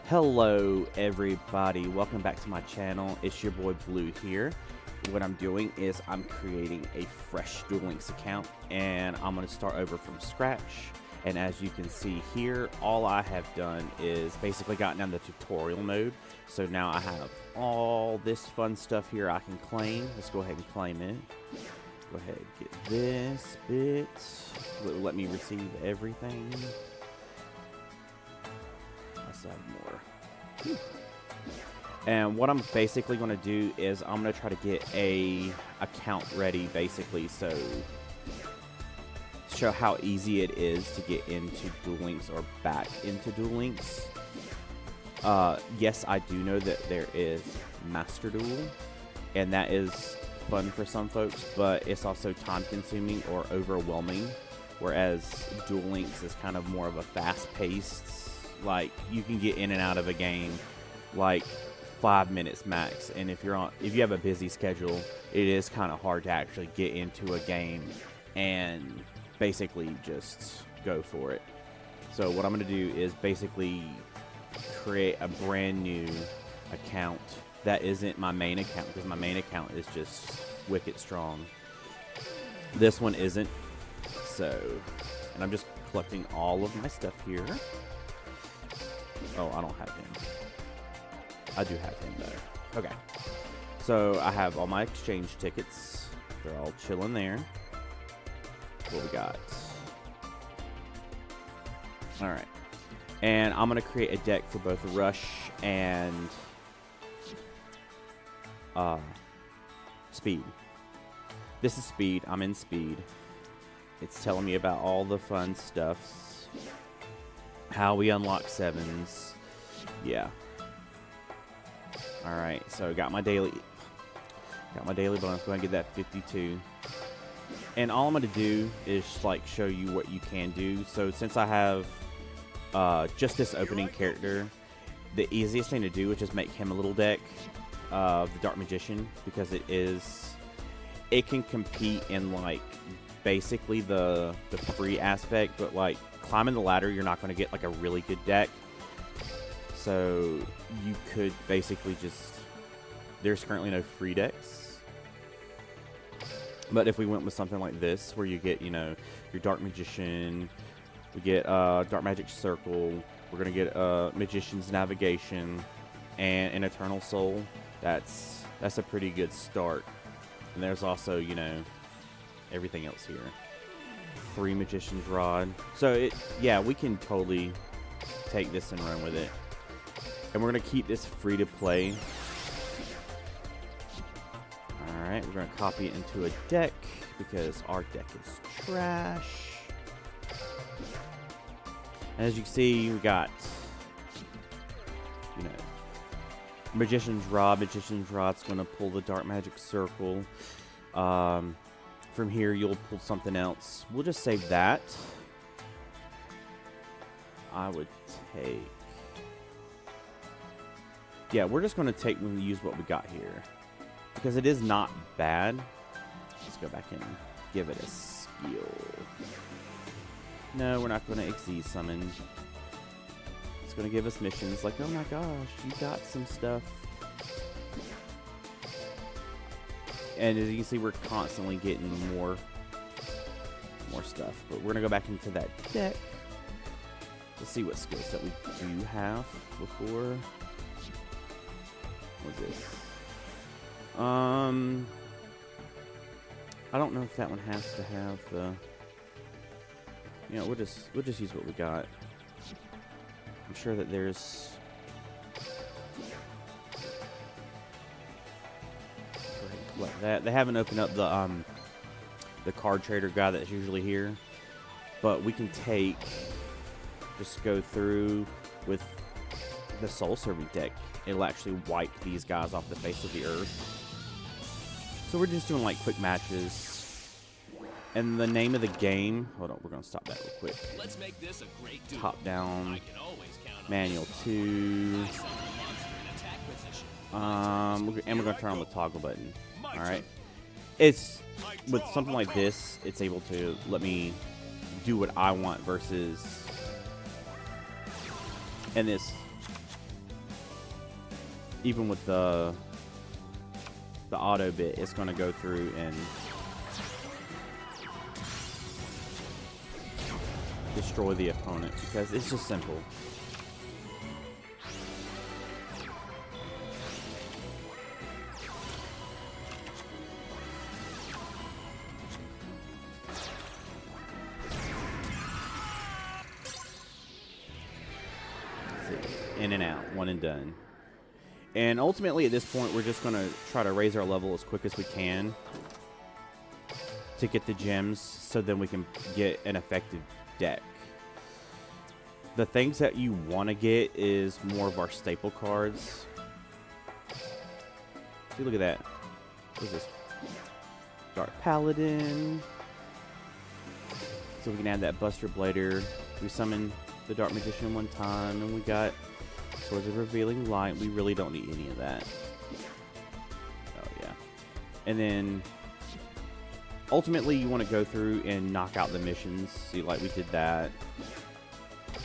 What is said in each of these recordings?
Hello everybody, welcome back to my channel. It's your boy Blue here. What I'm doing is I'm creating a fresh Duel Links account and I'm going to start over from scratch. And as you can see here, all I have done is basically gotten down the tutorial mode. So now I have all this fun stuff here I can claim. Let's go ahead and claim it. Go ahead and get this bit. Let me receive everything. Let's add more. And what I'm basically going to do is I'm going to try to get a account ready, basically, so show how easy it is to get into Duel Links or back into Duel Links. Yes, I do know that there is Master Duel, and that is fun for some folks, but it's also time-consuming or overwhelming, whereas Duel Links is kind of more of a fast-paced, like, you can get in and out of a game like 5 minutes max, and if you have a busy schedule, it is kind of hard to actually get into a game and basically just go for it. So what I'm going to do is basically create a brand new account that isn't my main account, because my main account is just wicked strong. This one isn't. So, and I'm just collecting all of my stuff here. Oh, I don't have him. I do have him though. Okay. So I have all my exchange tickets. They're all chilling there. What we got? Alright. And I'm going to create a deck for both Rush and Speed. This is Speed. I'm in Speed. It's telling me about all the fun stuff. How we unlock 7s. Yeah. Alright, so got my daily bonus. Go ahead and get that 52. And all I'm going to do is like show you what you can do. So since I have just this opening character, the easiest thing to do is just make him a little deck of the Dark Magician, because it can compete in like basically the free aspect, but like climbing the ladder, you're not going to get like a really good deck. So you could basically just, there's currently no free decks. But if we went with something like this, where you get, you know, your Dark Magician, we get Dark Magic Circle, we're going to get Magician's Navigation, and an Eternal Soul, that's a pretty good start. And there's also, you know, everything else here. 3 Magician's Rod. So, yeah, we can totally take this and run with it. And we're going to keep this free to play. Alright, we're going to copy it into a deck, because our deck is trash. And as you can see, we got, you know, Magician's Rod. Magician's Rod's going to pull the Dark Magic Circle. From here, you'll pull something else. We'll just save that. I would take... Yeah, we're just going to take and use what we got here, because it is not bad. Let's go back and give it a skill. No, we're not going to Xyz summon. It's going to give us missions like, oh my gosh, you got some stuff. And as you can see, we're constantly getting more stuff. But we're going to go back into that deck. Let's see what skill set we do have before. What's this? I don't know if that one has to have the... You know, we'll just use what we got. I'm sure that there's... Like that. They haven't opened up the card trader guy that's usually here, but we can just go through with the soul serving deck. It'll actually wipe these guys off the face of the earth. So we're just doing like quick matches. And the name of the game, hold on, we're gonna stop that real quick. Let's make this a great duel. Top down, I can always count on manual 2. And we're gonna turn on the toggle button. All right. It's with something like this, it's able to let me do what I want versus, and this even with the auto bit, it's going to go through and destroy the opponent because it's just simple. In and out, one and done. And ultimately at this point we're just going to try to raise our level as quick as we can to get the gems so then we can get an effective deck. The things that you want to get is more of our staple cards. See, look at that. What is this? Dark Paladin. So we can add that Buster Blader. We summon the Dark Magician one time, and we got Swords of Revealing Light. We really don't need any of that. Oh, yeah. And then, ultimately, you want to go through and knock out the missions. See, like we did that.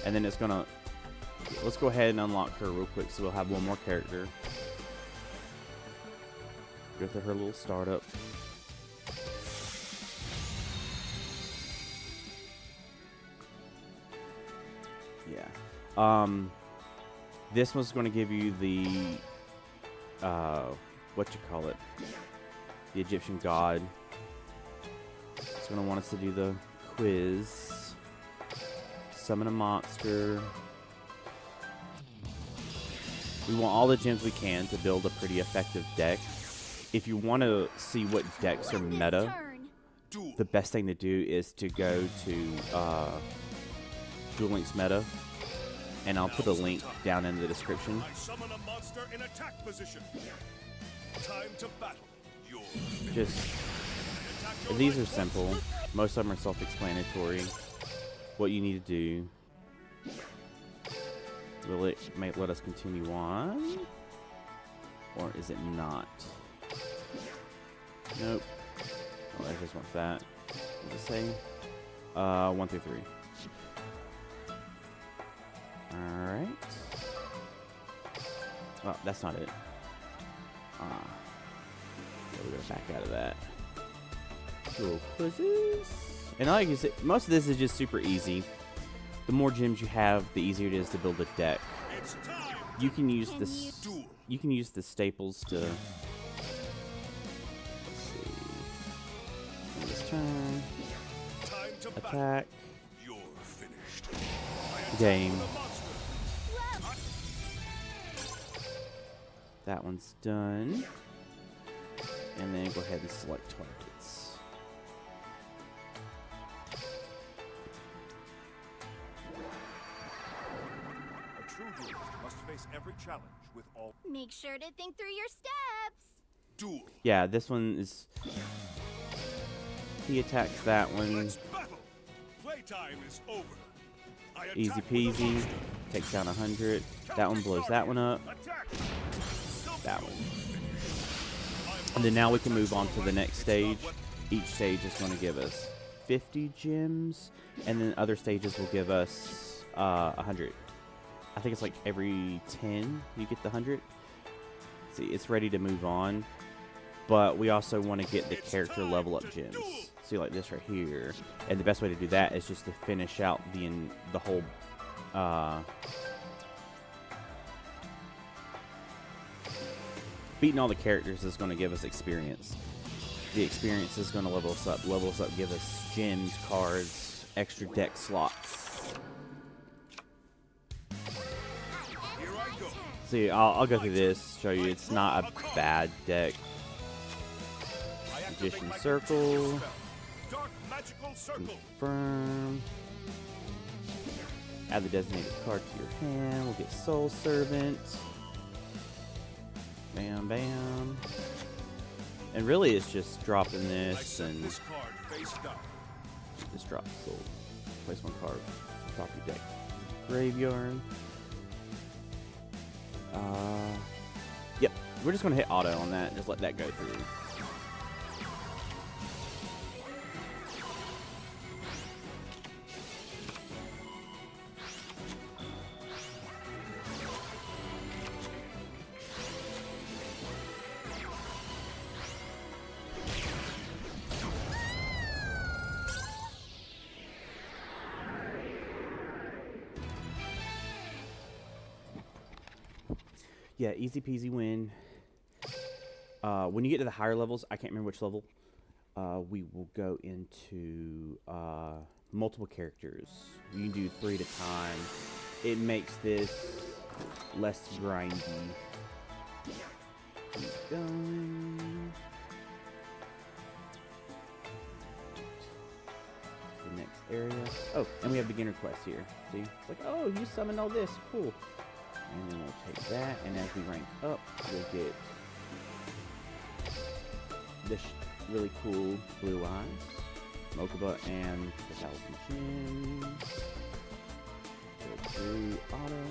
And then it's going to... Let's go ahead and unlock her real quick so we'll have one more character. Go through her little startup. Yeah. This one's going to give you the, what you call it, the Egyptian god. It's going to want us to do the quiz, summon a monster. We want all the gems we can to build a pretty effective deck. If you want to see what decks are meta, the best thing to do is to go to Duel Links Meta, and I'll put a link down in the description. I summon a monster in attack position. Time to battle. These are simple. Most of them are self-explanatory. What you need to do. Will it let us continue on? Or is it not? Nope. Oh, I just want that. What does it say? 1 through 3. Alright. Oh, that's not it. We're gonna back out of that. Cool quizzes. And like I said, most of this is just super easy. The more gems you have, the easier it is to build a deck. You can use this. You can use the staples to. Let's see. On this turn. Attack. Game. That one's done. And then go ahead and select targets. A true duelist must face every challenge with all. Make sure to think through your steps. Duel. Yeah, this one is. He attacks that one. Let's battle. Playtime is over. Easy peasy. Takes down 100. That one blows that one up. That one. And then now we can move on to the next stage. Each stage is going to give us 50 gems. And then other stages will give us 100. I think it's like every 10 you get the 100. See, it's ready to move on. But we also want to get the character level up gems. See, like this right here. And the best way to do that is just to finish out the whole beating all the characters is going to give us experience. The experience is going to level us up. Level us up, give us gems, cards, extra deck slots. See, I'll go through this, show you it's not a bad deck. Magician Circle. Confirm. Add the designated card to your hand. We'll get Soul Servant. Bam, bam. And really it's just dropping this and just drop Soul. Place one card. Top your deck. Graveyard. Yep. We're just going to hit auto on that and just let that go through. yeah, easy peasy win. When you get to the higher levels, I can't remember which level, we will go into multiple characters. You can do 3 at a time. It makes this less grindy. Keep going. The next area. Oh, and we have beginner quests here. See? It's like, oh, you summoned all this. Cool. And then we'll take that, and as we rank up, we'll get this really cool blue eyes, Mokuba, and the Thousand Chin. Go through auto.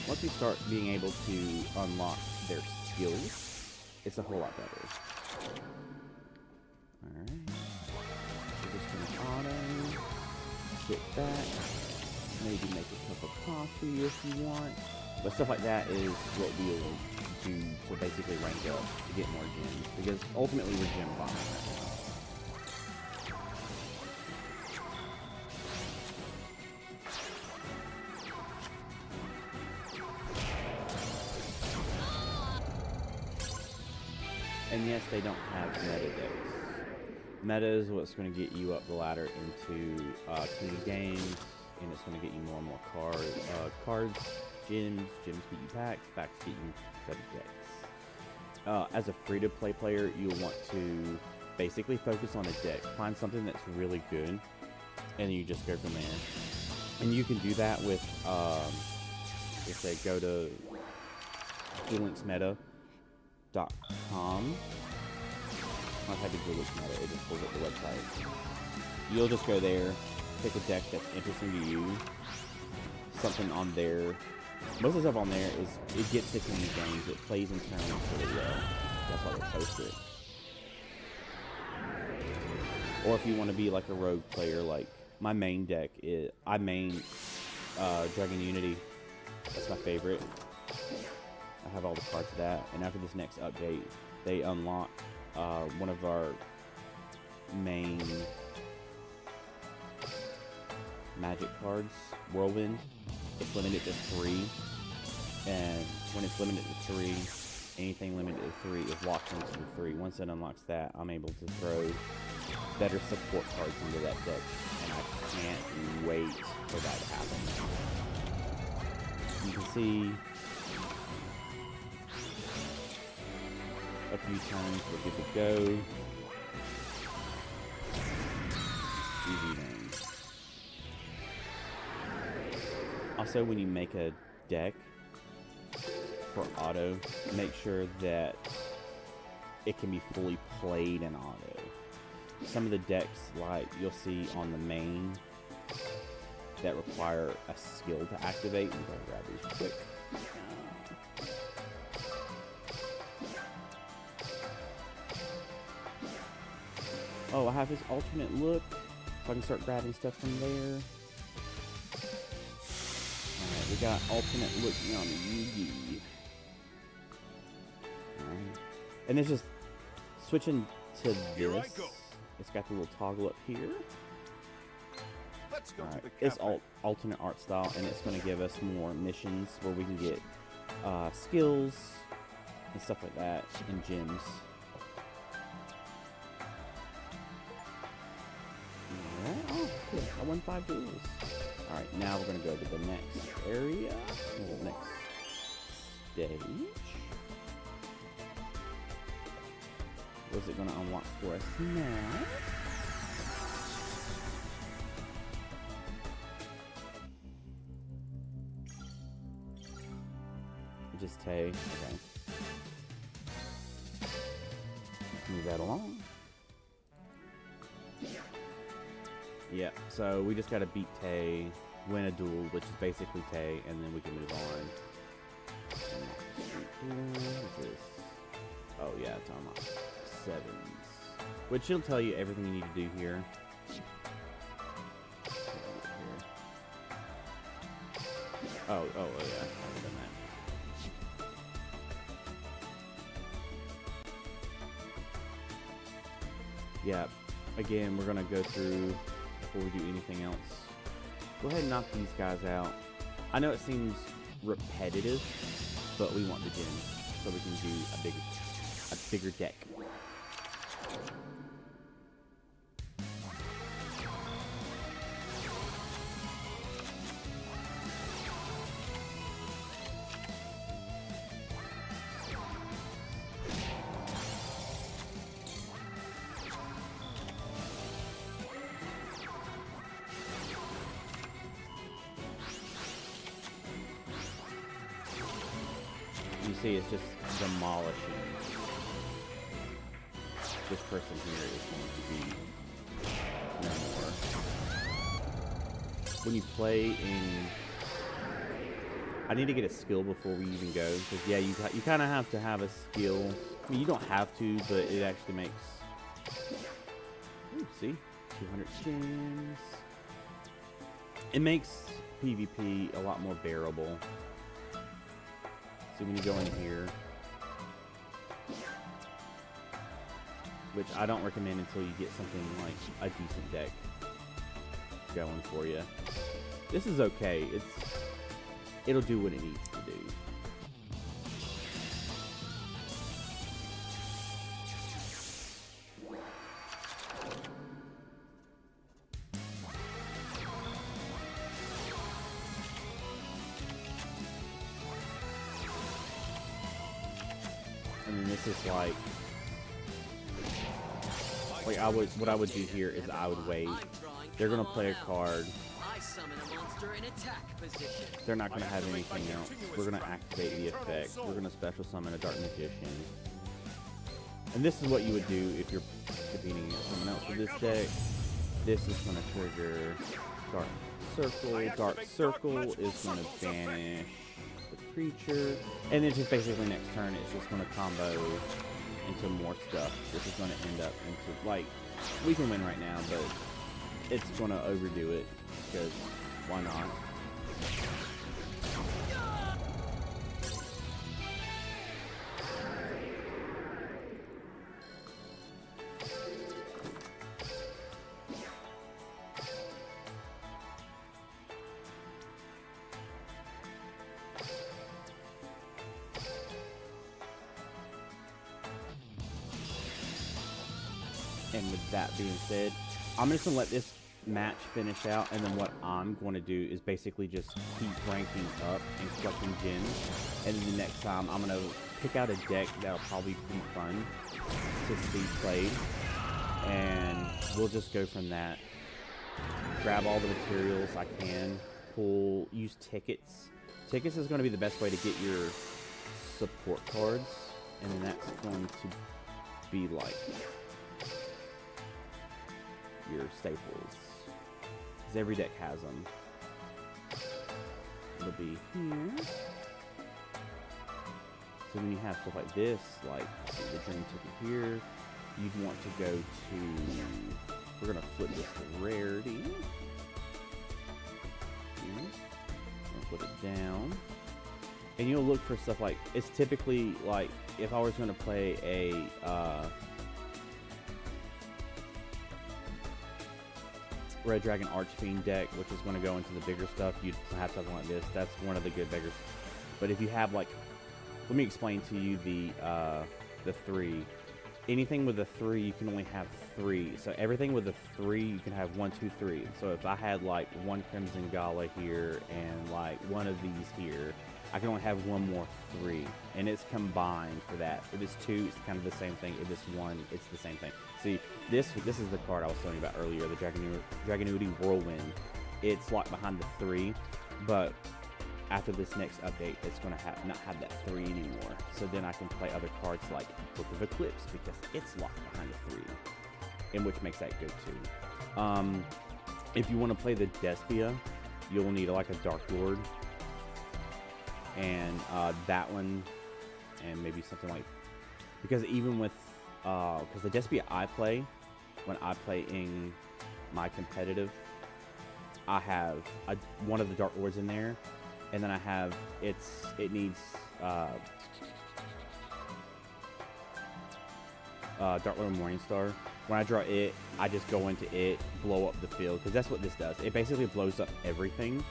Once we start being able to unlock their skills, it's a whole lot better. Alright. We're just gonna auto, sit back, maybe make a cup of coffee if you want. But stuff like that is what we'll do to basically rank up to get more gems, because ultimately we're gem farming right now. And yes, they don't have meta decks. Meta is what's going to get you up the ladder into community games, and it's going to get you more and more cards, gems get you packs get you better decks. As a free-to-play player, you'll want to basically focus on a deck. Find something that's really good, and you just go from there. And you can do that with, if they go to duellinksmeta.com. I'll type in Duel Meta, it just pulls up the website. You'll just go there, pick a deck that's interesting to you. Something on there. Most of the stuff on there is, it gets to community games, it plays in tournaments really well. That's why they post it. Or if you want to be like a rogue player, like my main deck is, I main Dragon Unity. That's my favorite. I have all the parts of that, and after this next update, they unlock one of our main magic cards, Whirlwind. It's limited to 3, and when it's limited to 3, anything limited to 3 is locked into the 3. Once it unlocks that, I'm able to throw better support cards into that deck, and I can't wait for that to happen. You can see a few times we're good to go. Easy game. Also, when you make a deck for auto, make sure that it can be fully played in auto. Some of the decks, like you'll see on the main, that require a skill to activate. I'm gonna grab these quick. Oh, I have his alternate look, so I can start grabbing stuff from there. Alright, we got alternate look on Yugi. Alright. And it's just switching to this. It's got the little toggle up here. Let's go to the It's cafe. alternate art style, and it's going to give us more missions where we can get skills and stuff like that, and gems. Alright, oh, cool. I won 5 duels. Alright, now we're going to go to the next area, or the next stage. What's it going to unlock for us now? Just Tay. Okay. Move that along. Yeah, so we just gotta beat Tay, win a duel, which is basically Tay, and then we can move on. What's this? Oh yeah, it's on my 7s. Which it'll tell you everything you need to do here. Oh yeah, I've done that. Yeah, again, we're gonna go through before we do anything else. Go ahead and knock these guys out. I know it seems repetitive, but we want the gems so we can do a bigger deck. You see, it's just demolishing. This person here is going to be no more. When you play in, I need to get a skill before we even go, because yeah, you kind of have to have a skill. I mean, you don't have to, but it actually makes. Ooh, see, 200 gems. It makes PvP a lot more bearable. So when you go in here, which I don't recommend until you get something like a decent deck going for you. This is okay. It'll do what it needs to do. And then this is like what I would do here is I would wait. They're gonna play a card. They're not gonna have anything else. We're gonna activate the effect. We're gonna special summon a Dark Magician. And this is what you would do if you're competing against someone else with this deck. This is gonna trigger Dark Circle. Dark Circle is gonna banish the creature. And then just basically next turn it's just gonna combo into more stuff, which is going to end up into, like, we can win right now, but it's going to overdo it, because why not? And with that being said, I'm just going to let this match finish out, and then what I'm going to do is basically just keep ranking up and collecting gems, and then the next time I'm going to pick out a deck that'll probably be fun to see played, and we'll just go from that. Grab all the materials I can, use tickets. Tickets is going to be the best way to get your support cards, and then that's going to be like your staples, because every deck has them. It'll be here. So when you have stuff like this, like the dream ticket here, you'd want to go to, we're gonna flip this to rarity. Here. I'll put it down. And you'll look for stuff like, it's typically like, if I was gonna play a, Red Dragon Archfiend deck, which is going to go into the bigger stuff, you'd have something like this. That's one of the good beggars. But if you have, like, let me explain to you the 3. Anything with a 3, you can only have 3. So everything with a 3, you can have 1, 2, 3. So if I had like one Crimson Gala here and like one of these here, I can only have one more 3, and it's combined for that. If it's 2, it's kind of the same thing. If it's 1, it's the same thing. See, this is the card I was telling you about earlier, the Dragonuity Whirlwind. It's locked behind the 3, but after this next update, it's going to not have that 3 anymore. So then I can play other cards like Book of Eclipse, because it's locked behind the 3, and which makes that go too. If you want to play the Despia, you'll need like a Dark Lord, and that one, and maybe something like, because even with because the Despia I play, when I play in my competitive, I have one of the Dark Lords in there, and then I have it needs Dark Lord Morningstar. When I draw it, I just go into it, blow up the field, because that's what this does. It basically blows up everything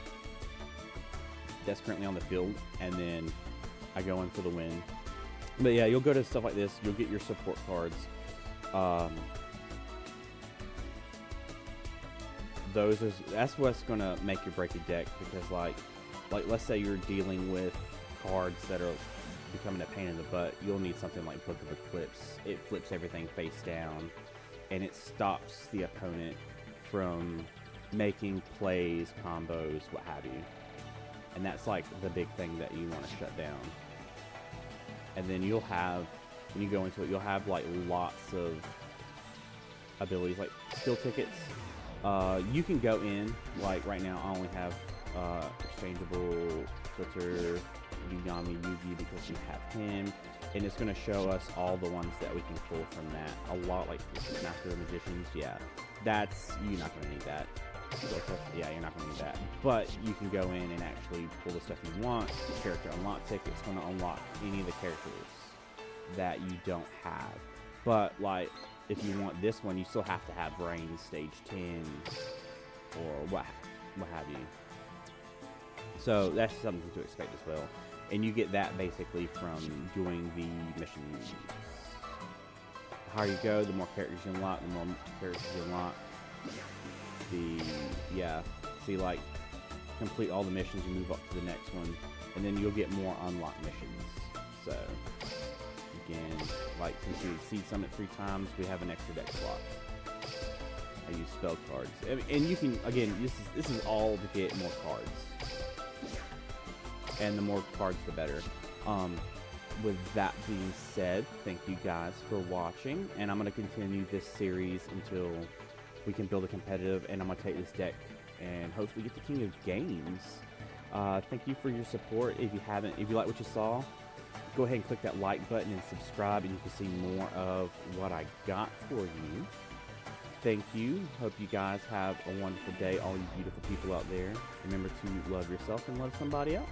that's currently on the field, and then I go in for the win. But yeah, you'll go to stuff like this. You'll get your support cards. That's what's gonna make or break a deck, because like let's say you're dealing with cards that are becoming a pain in the butt. You'll need something like Book of Eclipse. It flips everything face down, and it stops the opponent from making plays, combos, what have you. And that's like the big thing that you want to shut down. And then you'll have, when you go into it, you'll have like lots of abilities, like skill tickets. You can go in, like right now I only have exchangeable filter Yugami Yugi because we have him, and it's going to show us all the ones that we can pull from that. A lot, like this is Master of the Magicians, yeah, that's, you're not going to need that. Yeah, you're not going to need that, but you can go in and actually pull the stuff you want. The character unlock ticket's going to unlock any of the characters that you don't have. But like, if you want this one, you still have to have Rain Stage 10 or what have you. So that's something to expect as well. And you get that basically from doing the missions. The higher you go, the more characters you unlock, the more characters you unlock. See, like, complete all the missions and move up to the next one, and then you'll get more unlocked missions. So, again, like, since we exceed Summit 3 times, we have an extra deck slot. I use spell cards. And you can, again, this is all to get more cards. And the more cards, the better. With that being said, thank you guys for watching, and I'm going to continue this series until we can build a competitive, and I'm going to take this deck and hopefully get the King of Games. Thank you for your support. If you like what you saw, go ahead and click that like button and subscribe, and you can see more of what I got for you. Thank you. Hope you guys have a wonderful day, all you beautiful people out there. Remember to love yourself and love somebody else.